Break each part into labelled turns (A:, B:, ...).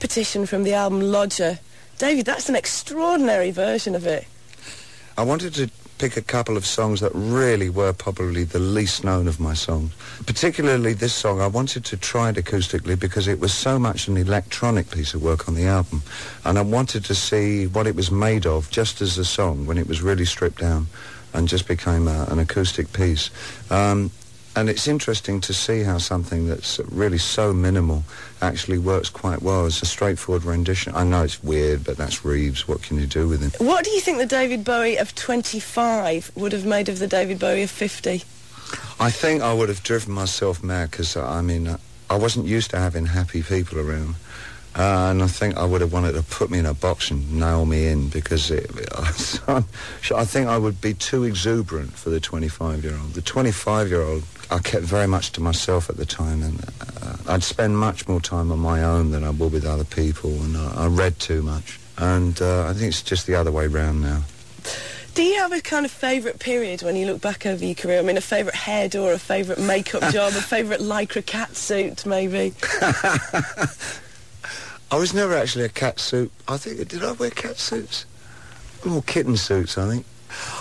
A: Repetition from the album Lodger. David, that's an extraordinary version of it.
B: I wanted to pick a couple of songs that really were probably the least known of my songs. Particularly this song, I wanted to try it acoustically because it was so much an electronic piece of work on the album. And I wanted to see what it was made of just as a song when it was really stripped down and just became an acoustic piece. And it's interesting to see how something that's really so minimal actually works quite well as a straightforward rendition. I know it's weird, but that's Reeves. What can you do with him?
A: What do you think the David Bowie of 25 would have made of the David Bowie of 50?
B: I think I would have driven myself mad because, I wasn't used to having happy people around. And I think I would have wanted to put me in a box and nail me in because I think I would be too exuberant for the 25-year-old. The 25-year-old, I kept very much to myself at the time, and I'd spend much more time on my own than I would with other people, and I read too much. And I think it's just the other way round now.
A: Do you have a kind of favourite period when you look back over your career? I mean, a favourite hairdo, a favourite makeup job, a favourite lycra catsuit, maybe?
B: I was never actually a catsuit. Did I wear catsuits? More kitten suits, I think.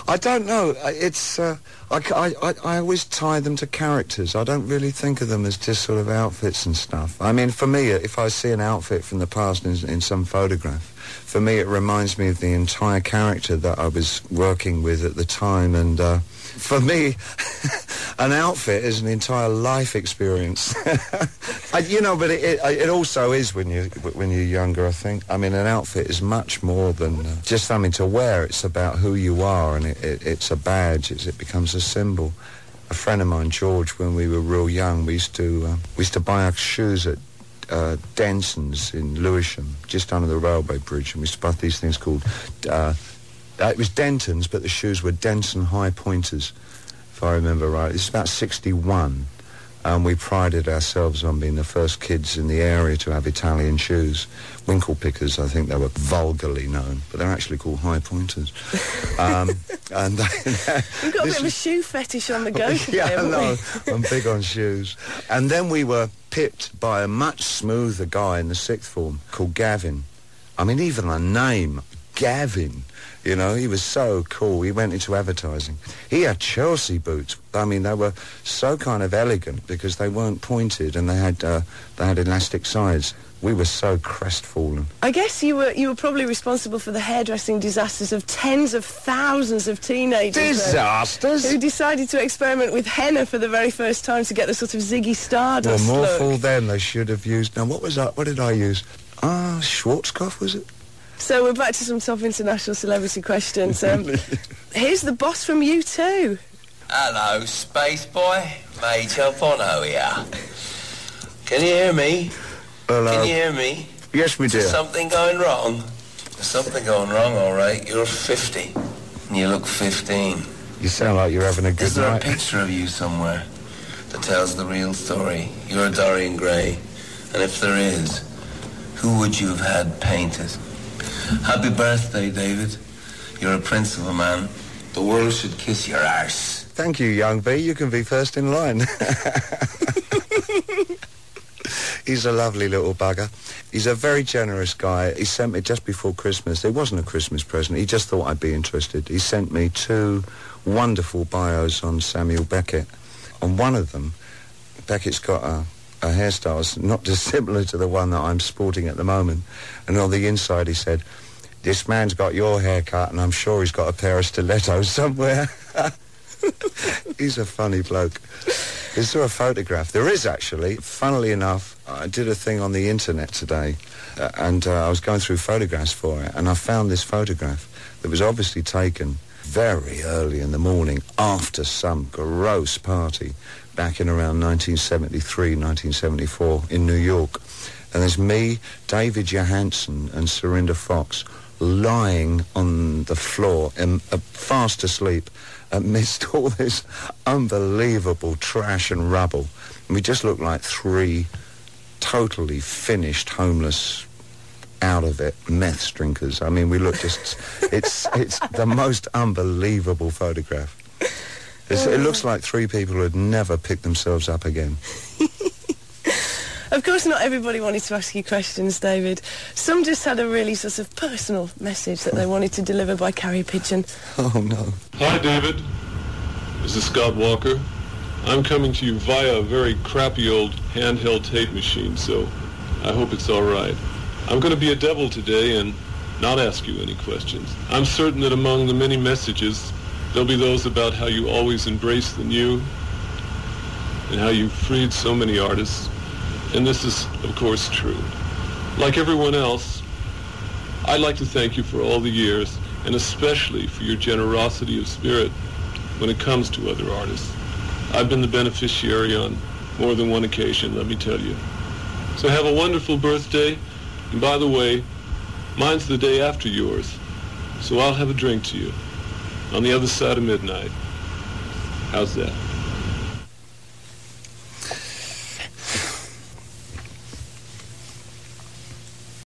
B: I don't know. I always tie them to characters. I don't really think of them as just sort of outfits and stuff. I mean, for me, if I see an outfit from the past in some photograph, for me it reminds me of the entire character that I was working with at the time, and for me, an outfit is an entire life experience. But it also is when you're younger, I think. I mean, an outfit is much more than just something to wear. It's about who you are, and it's a badge. It becomes a symbol. A friend of mine, George, when we were real young, we used to buy our shoes at Denson's in Lewisham, just under the railway bridge, and we used to buy these things called... it was Denton's, but the shoes were Denson High Pointers, if I remember right. This is about 61, and we prided ourselves on being the first kids in the area to have Italian shoes. Winkle pickers, I think they were vulgarly known, but they're actually called High Pointers. And
A: You've got a bit of a shoe fetish on the go today,
B: yeah, no, I'm big on shoes. And then we were pipped by a much smoother guy in the sixth form called Gavin. I mean, even a name, Gavin. You know, he was so cool. He went into advertising. He had Chelsea boots. I mean, they were so kind of elegant because they weren't pointed and they had elastic sides. We were so crestfallen.
A: I guess you were probably responsible for the hairdressing disasters of tens of thousands of teenagers.
B: Disasters?
A: Who decided to experiment with henna for the very first time to get the sort of Ziggy Stardust
B: Well, more
A: look.
B: fool them. They should have used... Now, what did I use? Schwarzkopf, was it?
A: So we're back to some top international celebrity questions. Here's the boss from U2.
C: Hello, space boy. Major Bono here. Can you hear me?
B: Hello.
C: Can you hear me?
B: Yes, we do.
C: Is something going wrong? There's something going wrong, all right. You're 50, and you look 15.
B: You sound like you're having a good
C: Is there
B: night.
C: a picture of you somewhere that tells the real story? You're Dorian Gray. And if there is, who would you have had painted? Happy birthday, David. You're a prince of a man. The world should kiss your arse.
B: Thank you, young B. You can be first in line. He's a lovely little bugger. He's a very generous guy. He sent me just before Christmas. It wasn't a Christmas present. He just thought I'd be interested. He sent me 2 wonderful bios on Samuel Beckett. On one of them, Beckett's got a hairstyle not dissimilar to the one that I'm sporting at the moment. And on the inside he said, "This man's got your haircut and I'm sure he's got a pair of stilettos somewhere." He's a funny bloke. Is there a photograph? There is, actually. Funnily enough, I did a thing on the internet today and I was going through photographs for it, and I found this photograph that was obviously taken very early in the morning after some gross party back in around 1973, 1974 in New York. And there's me, David Johansen and Serinda Fox lying on the floor, fast asleep, amidst all this unbelievable trash and rubble. And we just looked like 3 totally finished, homeless, out of it meth drinkers. I mean, we look just... it's the most unbelievable photograph. It looks like 3 people who had never picked themselves up again.
A: Of course, not everybody wanted to ask you questions, David. Some just had a really sort of personal message that they wanted to deliver by carrier pigeon.
B: Oh, no.
D: Hi, David. This is Scott Walker. I'm coming to you via a very crappy old handheld tape machine, so I hope it's all right. I'm going to be a devil today and not ask you any questions. I'm certain that among the many messages, there'll be those about how you always embrace the new and how you freed so many artists. And this is, of course, true. Like everyone else, I'd like to thank you for all the years, and especially for your generosity of spirit when it comes to other artists. I've been the beneficiary on more than one occasion, let me tell you. So have a wonderful birthday. And by the way, mine's the day after yours, so I'll have a drink to you on the other side of midnight. How's that?